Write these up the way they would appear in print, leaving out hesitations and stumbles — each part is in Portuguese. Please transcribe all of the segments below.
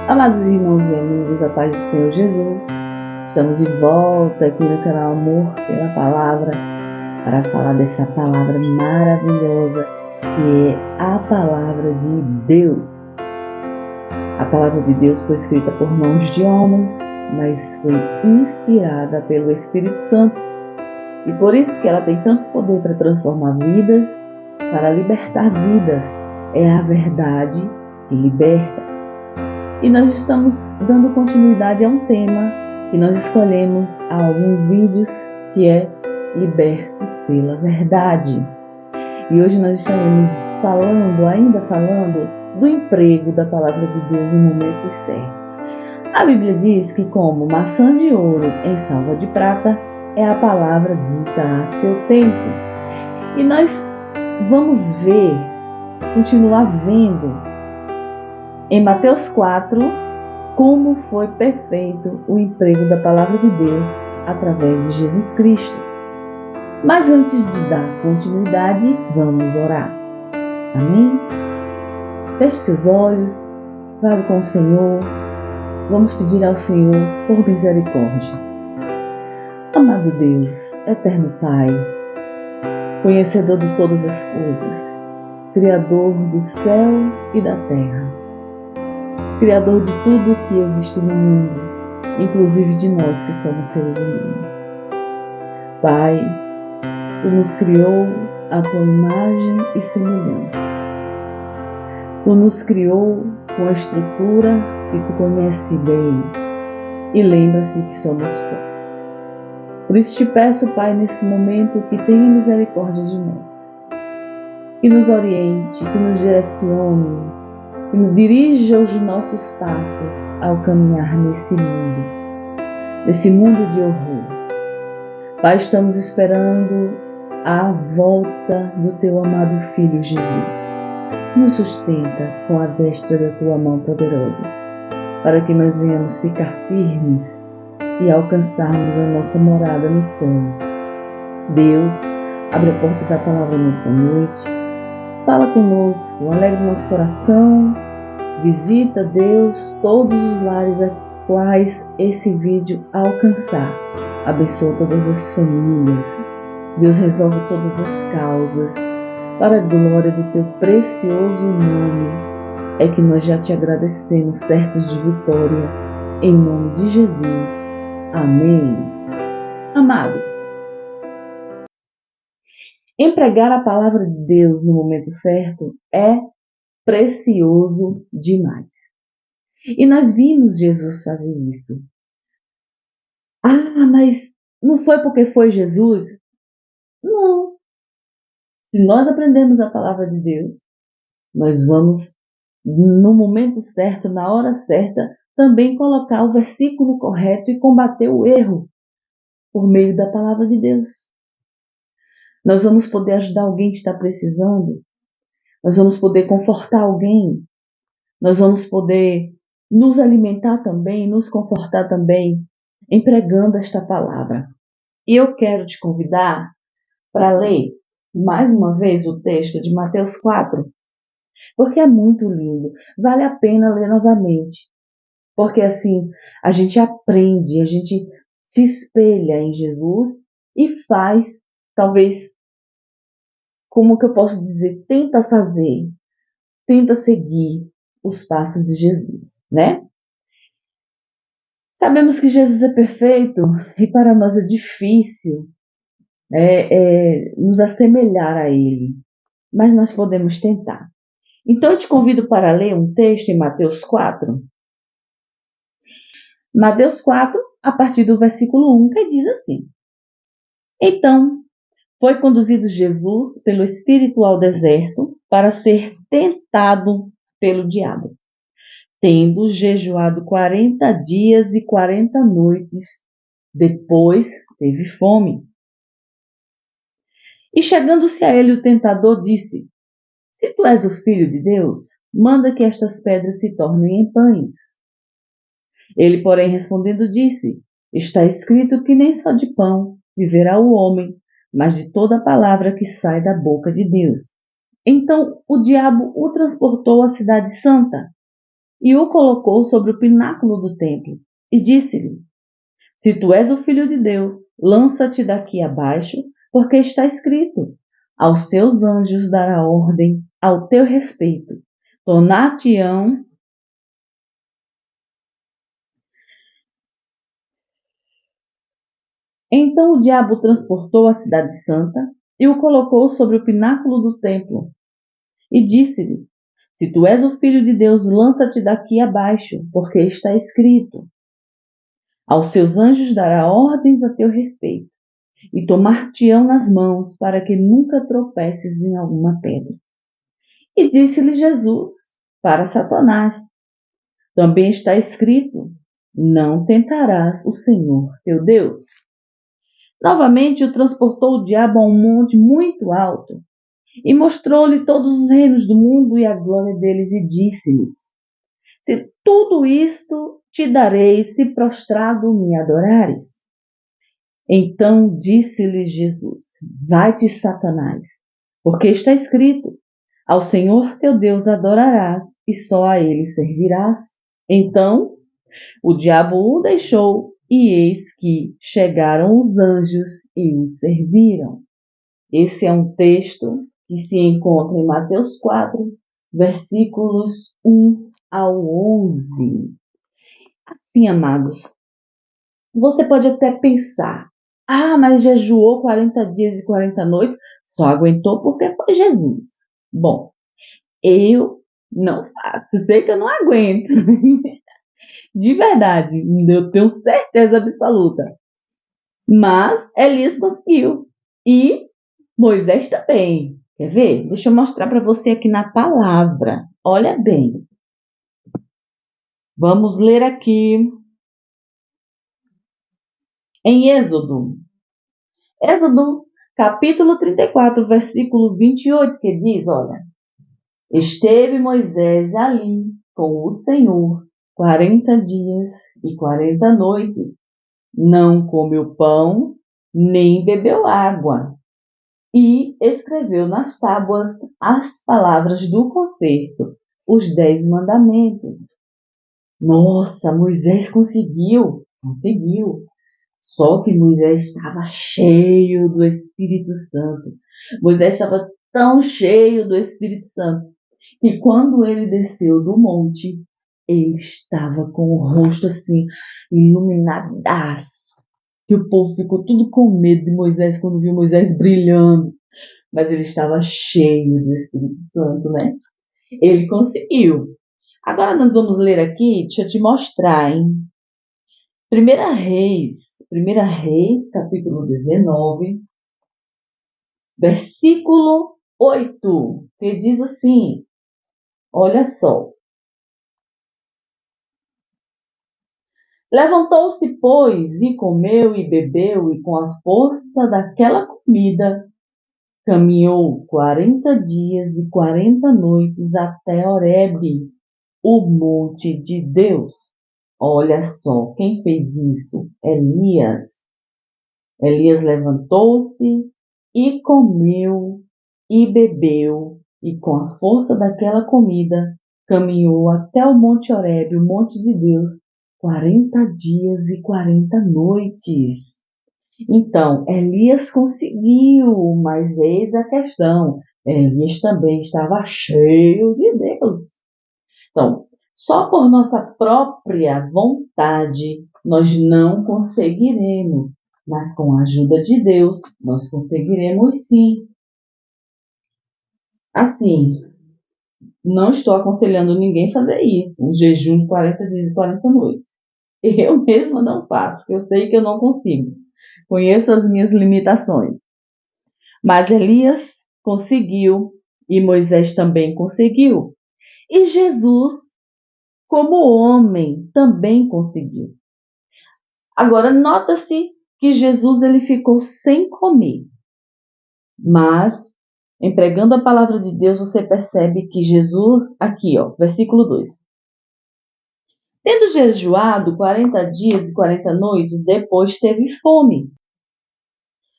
Amados irmãos e amigos, a paz do Senhor Jesus, estamos de volta aqui no canal Amor pela Palavra para falar dessa palavra maravilhosa que é a Palavra de Deus. A Palavra de Deus foi escrita por mãos de homens, mas foi inspirada pelo Espírito Santo e por isso que ela tem tanto poder para transformar vidas, para libertar vidas. É a verdade que liberta. E nós estamos dando continuidade a um tema que nós escolhemos há alguns vídeos, que é Libertos pela Verdade. E hoje nós estaremos ainda falando do emprego da Palavra de Deus em momentos certos. A Bíblia diz que como maçã de ouro em salva de prata é a palavra dita a seu tempo. E nós vamos continuar vendo em Mateus 4, como foi perfeito o emprego da Palavra de Deus através de Jesus Cristo. Mas antes de dar continuidade, vamos orar. Amém? Feche seus olhos, fale com o Senhor. Vamos pedir ao Senhor por misericórdia. Amado Deus, eterno Pai, conhecedor de todas as coisas, Criador do céu e da terra, Criador de tudo o que existe no mundo, inclusive de nós que somos seres humanos. Pai, Tu nos criou à Tua imagem e semelhança. Tu nos criou com a estrutura que Tu conheces bem e lembra-se que somos pó. Por isso te peço, Pai, nesse momento, que tenha misericórdia de nós, que nos oriente, que nos direcione, que nos dirija os nossos passos ao caminhar nesse mundo de horror. Pai, estamos esperando a volta do Teu amado Filho Jesus. Nos sustenta com a destra da Tua mão poderosa, para que nós venhamos ficar firmes e alcançarmos a nossa morada no céu. Deus, abre a porta da palavra nessa noite. Fala conosco, alegra o nosso coração, visita, Deus, todos os lares a quais esse vídeo alcançar. Abençoa todas as famílias. Deus, resolve todas as causas. Para a glória do Teu precioso nome, é que nós já Te agradecemos, certos de vitória, em nome de Jesus. Amém. Amados, empregar a palavra de Deus no momento certo é precioso demais. E nós vimos Jesus fazer isso. Mas não foi porque foi Jesus? Não. Se nós aprendemos a palavra de Deus, nós vamos, no momento certo, na hora certa, também colocar o versículo correto e combater o erro por meio da palavra de Deus. Nós vamos poder ajudar alguém que está precisando. Nós vamos poder confortar alguém. Nós vamos poder nos alimentar também, nos confortar também, empregando esta palavra. E eu quero te convidar para ler mais uma vez o texto de Mateus 4, porque é muito lindo. Vale a pena ler novamente, porque assim a gente aprende, a gente se espelha em Jesus e faz, talvez, como que eu posso dizer, tenta seguir os passos de Jesus, né? Sabemos que Jesus é perfeito e para nós é difícil nos assemelhar a Ele, mas nós podemos tentar. Então eu te convido para ler um texto em Mateus 4. Mateus 4, a partir do versículo 1, que diz assim: Então foi conduzido Jesus pelo Espírito ao deserto para ser tentado pelo diabo. Tendo jejuado 40 dias e 40 noites, depois teve fome. E chegando-se a ele o tentador disse: Se tu és o Filho de Deus, manda que estas pedras se tornem em pães. Ele, porém, respondendo, disse: Está escrito que nem só de pão viverá o homem, mas de toda a palavra que sai da boca de Deus. Então o diabo o transportou à cidade santa, e o colocou sobre o pináculo do templo, e disse-lhe: Se tu és o Filho de Deus, lança-te daqui abaixo, porque está escrito: Aos seus anjos dará ordem ao teu respeito, tornar-te-ão. Então o diabo o transportou à cidade santa e o colocou sobre o pináculo do templo, e disse-lhe: Se tu és o Filho de Deus, lança-te daqui abaixo, porque está escrito: Aos seus anjos dará ordens a teu respeito, e tomar-te-ão nas mãos, para que nunca tropeces em alguma pedra. E disse-lhe Jesus para Satanás: Também está escrito: Não tentarás o Senhor teu Deus. Novamente o transportou o diabo a um monte muito alto, e mostrou-lhe todos os reinos do mundo e a glória deles, e disse-lhes: Se tudo isto te darei, se prostrado me adorares. Então disse-lhe Jesus: Vai-te, Satanás, porque está escrito: Ao Senhor teu Deus adorarás, e só a ele servirás. Então o diabo o deixou, e eis que chegaram os anjos e o serviram. Esse é um texto que se encontra em Mateus 4, versículos 1 ao 11. Assim, amados, você pode até pensar: mas jejuou 40 dias e 40 noites, só aguentou porque foi Jesus. Bom, eu não faço, sei que eu não aguento. De verdade, eu tenho certeza absoluta. Mas Elias conseguiu. E Moisés também. Quer ver? Deixa eu mostrar para você aqui na palavra. Olha bem. Vamos ler aqui em Êxodo. Êxodo, capítulo 34, versículo 28, que diz, olha: Esteve Moisés ali com o Senhor 40 dias e 40 noites. Não comeu pão, nem bebeu água. E escreveu nas tábuas as palavras do concerto, os 10 mandamentos. Nossa, Moisés conseguiu. Conseguiu. Só que Moisés estava cheio do Espírito Santo. Moisés estava tão cheio do Espírito Santo que quando ele desceu do monte, ele estava com o rosto assim, iluminadaço. Que o povo ficou tudo com medo de Moisés quando viu Moisés brilhando. Mas ele estava cheio do Espírito Santo, né? Ele conseguiu. Agora nós vamos ler aqui, deixa eu te mostrar, hein? Primeira Reis, capítulo 19, versículo 8, que diz assim, olha só. Levantou-se, pois, e comeu e bebeu, e com a força daquela comida, caminhou 40 dias e 40 noites até Horebe, o monte de Deus. Olha só, quem fez isso? Elias. Elias levantou-se e comeu e bebeu, e com a força daquela comida, caminhou até o monte Horebe, o monte de Deus, 40 dias e 40 noites. Então, Elias conseguiu, mas eis a questão: Elias também estava cheio de Deus. Então, só por nossa própria vontade nós não conseguiremos, mas com a ajuda de Deus nós conseguiremos sim. Assim, não estou aconselhando ninguém a fazer isso, um jejum de 40 dias e 40 noites. Eu mesma não faço, porque eu sei que eu não consigo. Conheço as minhas limitações. Mas Elias conseguiu e Moisés também conseguiu. E Jesus, como homem, também conseguiu. Agora, nota-se que Jesus ele ficou sem comer. Mas, empregando a palavra de Deus, você percebe que Jesus, aqui, versículo 2. Tendo jejuado 40 dias e 40 noites, depois teve fome.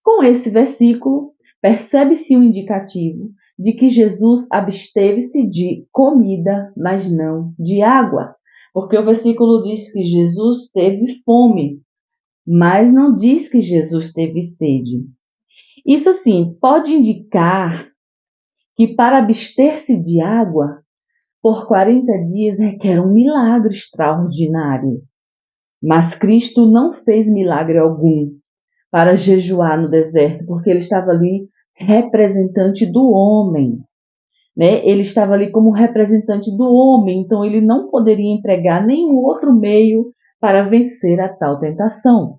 Com esse versículo, percebe-se um indicativo de que Jesus absteve-se de comida, mas não de água. Porque o versículo diz que Jesus teve fome, mas não diz que Jesus teve sede. Isso, assim, pode indicar que para abster-se de água por 40 dias requer um milagre extraordinário. Mas Cristo não fez milagre algum para jejuar no deserto, porque ele estava ali representante do homem, né? Ele estava ali como representante do homem, então ele não poderia empregar nenhum outro meio para vencer a tal tentação.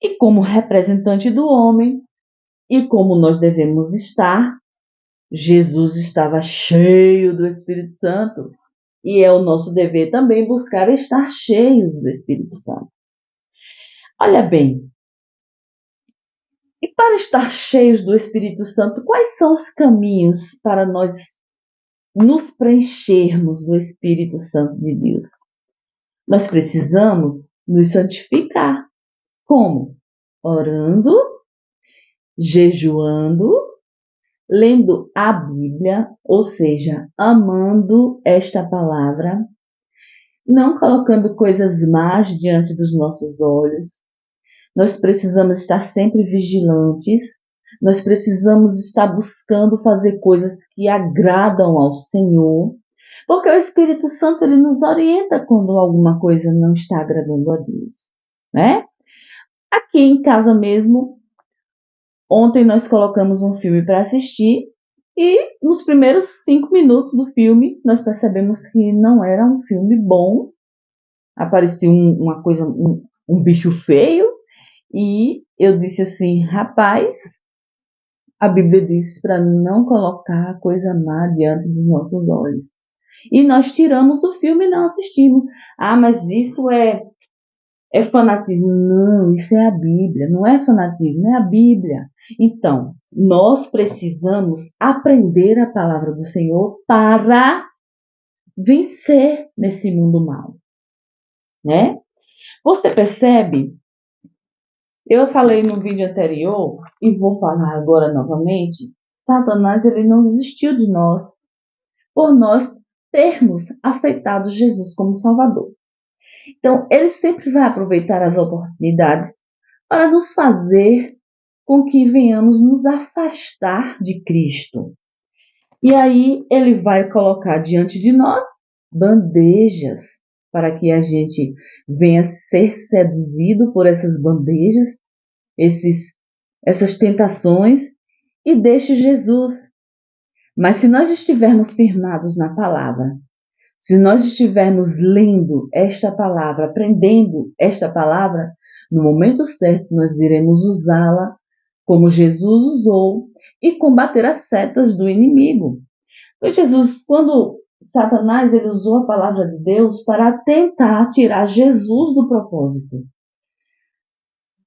E como representante do homem, e como nós devemos estar, Jesus estava cheio do Espírito Santo. E é o nosso dever também buscar estar cheios do Espírito Santo. Olha bem, e para estar cheios do Espírito Santo, quais são os caminhos para nós nos preenchermos do Espírito Santo de Deus? Nós precisamos nos santificar. Como? Orando, jejuando, lendo a Bíblia, ou seja, amando esta palavra, não colocando coisas más diante dos nossos olhos. Nós precisamos estar sempre vigilantes. Nós precisamos estar buscando fazer coisas que agradam ao Senhor, porque o Espírito Santo ele nos orienta quando alguma coisa não está agradando a Deus, né? Aqui em casa mesmo, ontem nós colocamos um filme para assistir e nos primeiros 5 minutos do filme nós percebemos que não era um filme bom. Apareceu uma coisa, um bicho feio, e eu disse assim, rapaz, a Bíblia diz para não colocar coisa má diante dos nossos olhos. E nós tiramos o filme e não assistimos. Ah, mas isso é fanatismo. Não, isso é a Bíblia. Não é fanatismo, é a Bíblia. Então, nós precisamos aprender a palavra do Senhor para vencer nesse mundo mal, né? Você percebe? Eu falei no vídeo anterior e vou falar agora novamente. Satanás ele não desistiu de nós por nós termos aceitado Jesus como Salvador. Então, ele sempre vai aproveitar as oportunidades para nos fazer com que venhamos nos afastar de Cristo. E aí ele vai colocar diante de nós bandejas para que a gente venha ser seduzido por essas bandejas, essas tentações, e deixe Jesus. Mas se nós estivermos firmados na palavra, se nós estivermos lendo esta palavra, aprendendo esta palavra, no momento certo nós iremos usá-la como Jesus usou e combater as setas do inimigo. Então, Jesus, quando Satanás ele usou a palavra de Deus para tentar tirar Jesus do propósito.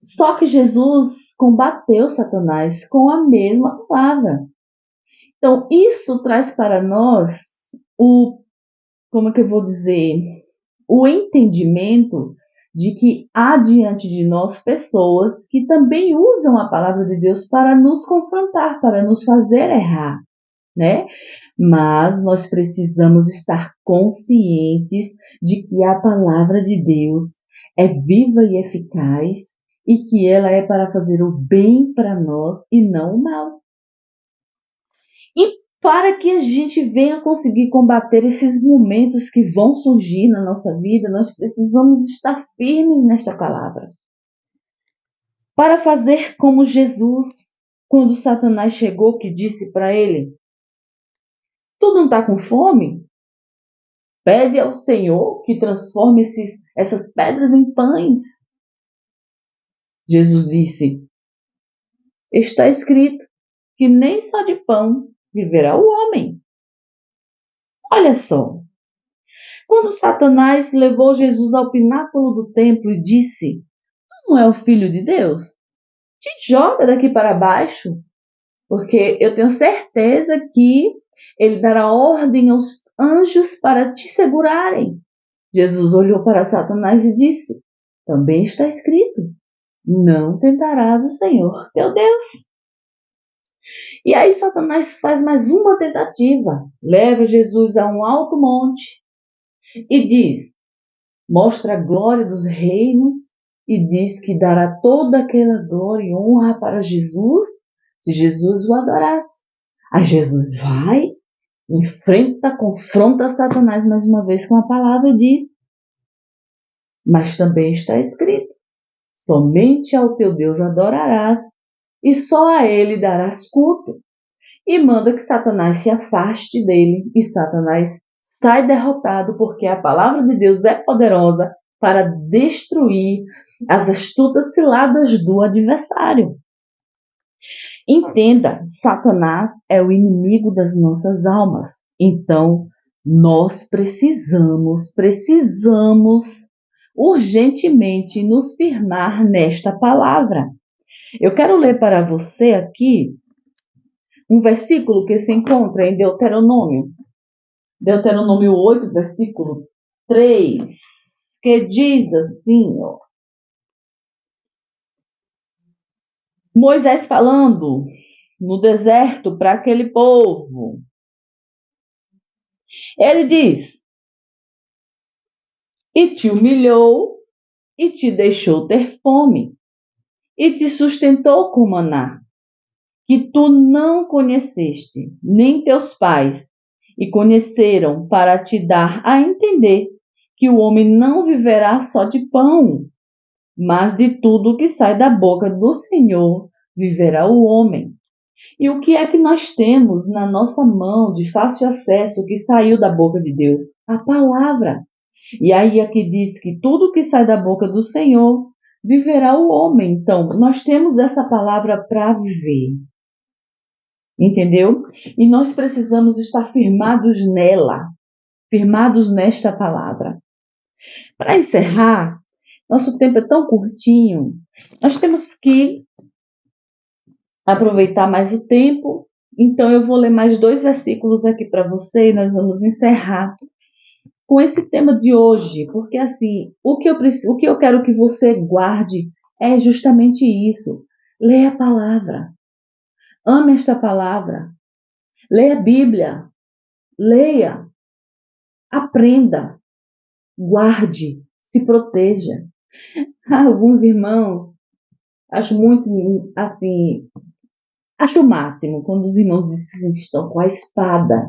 Só que Jesus combateu Satanás com a mesma palavra. Então, isso traz para nós como é que eu vou dizer? O entendimento de que há diante de nós pessoas que também usam a palavra de Deus para nos confrontar, para nos fazer errar, né? Mas nós precisamos estar conscientes de que a palavra de Deus é viva e eficaz e que ela é para fazer o bem para nós e não o mal. E para que a gente venha conseguir combater esses momentos que vão surgir na nossa vida, nós precisamos estar firmes nesta palavra. Para fazer como Jesus, quando Satanás chegou, que disse para ele: tu não está com fome? Pede ao Senhor que transforme essas pedras em pães. Jesus disse: está escrito que nem só de pão viverá o homem. Olha só, quando Satanás levou Jesus ao pináculo do templo e disse: tu não é o Filho de Deus? Te joga daqui para baixo, porque eu tenho certeza que ele dará ordem aos anjos para te segurarem. Jesus olhou para Satanás e disse: também está escrito, não tentarás o Senhor teu Deus. E aí Satanás faz mais uma tentativa, leva Jesus a um alto monte e diz, mostra a glória dos reinos e diz que dará toda aquela glória e honra para Jesus, se Jesus o adorasse. Aí Jesus vai, enfrenta, confronta Satanás mais uma vez com a palavra e diz, mas também está escrito, somente ao teu Deus adorarás e só a ele darás culto. E manda que Satanás se afaste dele e Satanás sai derrotado porque a palavra de Deus é poderosa para destruir as astutas ciladas do adversário. Entenda, Satanás é o inimigo das nossas almas. Então, nós precisamos urgentemente nos firmar nesta palavra. Eu quero ler para você aqui um versículo que se encontra em Deuteronômio 8, versículo 3, que diz assim, ó, Moisés falando no deserto para aquele povo. Ele diz, e te humilhou, e te deixou ter fome, e te sustentou com maná, que tu não conheceste, nem teus pais, e conheceram para te dar a entender que o homem não viverá só de pão, mas de tudo que sai da boca do Senhor viverá o homem. E o que é que nós temos na nossa mão de fácil acesso que saiu da boca de Deus? A palavra. E aí aqui diz que tudo que sai da boca do Senhor viverá o homem. Então, nós temos essa palavra para viver. Entendeu? E nós precisamos estar firmados nela, firmados nesta palavra. Para encerrar, nosso tempo é tão curtinho, nós temos que aproveitar mais o tempo. Então eu vou ler mais 2 versículos aqui para você e nós vamos encerrar com esse tema de hoje, porque assim, o que eu quero que você guarde é justamente isso. Leia a palavra. Ame esta palavra. Leia a Bíblia. Leia. Aprenda. Guarde. Se proteja. Alguns irmãos, acho muito assim, acho o máximo quando os irmãos dizem que estão com a espada.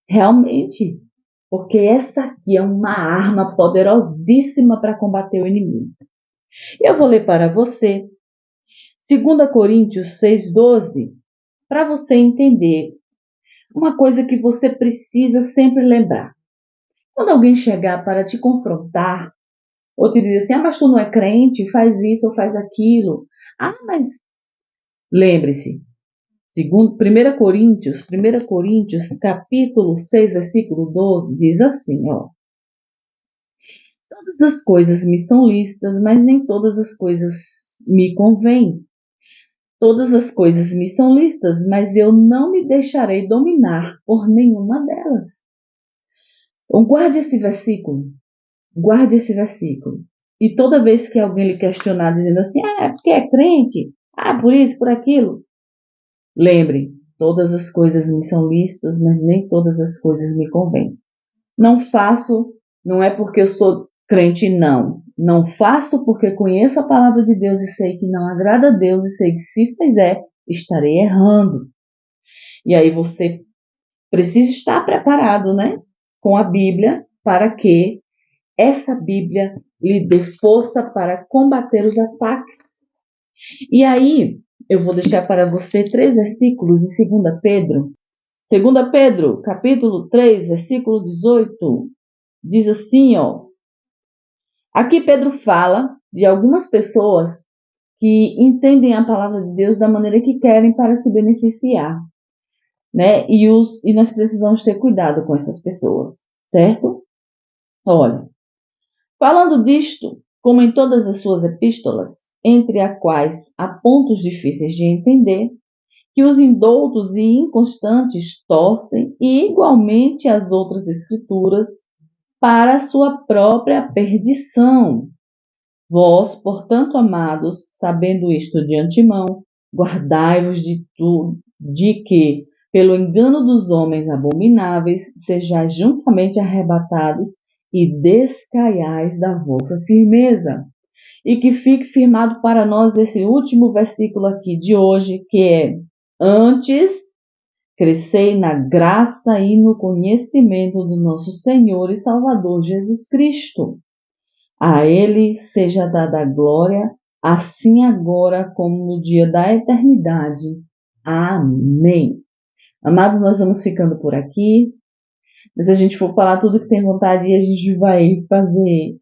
Realmente, porque essa aqui é uma arma poderosíssima para combater o inimigo. Eu vou ler para você 2 Coríntios 6,12, para você entender uma coisa que você precisa sempre lembrar. Quando alguém chegar para te confrontar, ou te dizer assim, mas tu não é crente, faz isso ou faz aquilo. Mas lembre-se, 1 Coríntios, capítulo 6, versículo 12, diz assim, ó. Todas as coisas me são lícitas, mas nem todas as coisas me convêm. Todas as coisas me são lícitas, mas eu não me deixarei dominar por nenhuma delas. Então, guarde esse versículo. Guarde esse versículo. E toda vez que alguém lhe questionar, dizendo assim, é porque é crente, por isso, por aquilo. Lembre, todas as coisas me são lícitas, mas nem todas as coisas me convêm. Não faço, não é porque eu sou crente, não. Não faço porque conheço a palavra de Deus e sei que não agrada a Deus e sei que se fizer, estarei errando. E aí você precisa estar preparado, né? Com a Bíblia para que essa Bíblia lhe dê força para combater os ataques. E aí, eu vou deixar para você 3 versículos de 2 Pedro. 2 Pedro, capítulo 3, versículo 18, diz assim, ó. Aqui Pedro fala de algumas pessoas que entendem a palavra de Deus da maneira que querem para se beneficiar, né? E nós precisamos ter cuidado com essas pessoas, certo? Olha, falando disto, como em todas as suas epístolas, entre as quais há pontos difíceis de entender, que os indoutos e inconstantes torcem, e igualmente as outras escrituras, para a sua própria perdição. Vós, portanto, amados, sabendo isto de antemão, guardai-vos de tudo, de que, pelo engano dos homens abomináveis, sejais juntamente arrebatados e descaiais da vossa firmeza. E que fique firmado para nós esse último versículo aqui de hoje, que é: antes crescei na graça e no conhecimento do nosso Senhor e Salvador Jesus Cristo. A Ele seja dada a glória, assim agora como no dia da eternidade. Amém. Amados, nós vamos ficando por aqui. Mas se a gente for falar tudo que tem vontade, a gente vai fazer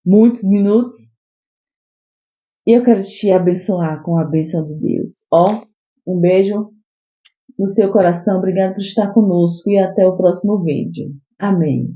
muitos minutos. E eu quero te abençoar com a bênção de Deus. Um beijo no seu coração. Obrigado por estar conosco e até o próximo vídeo. Amém.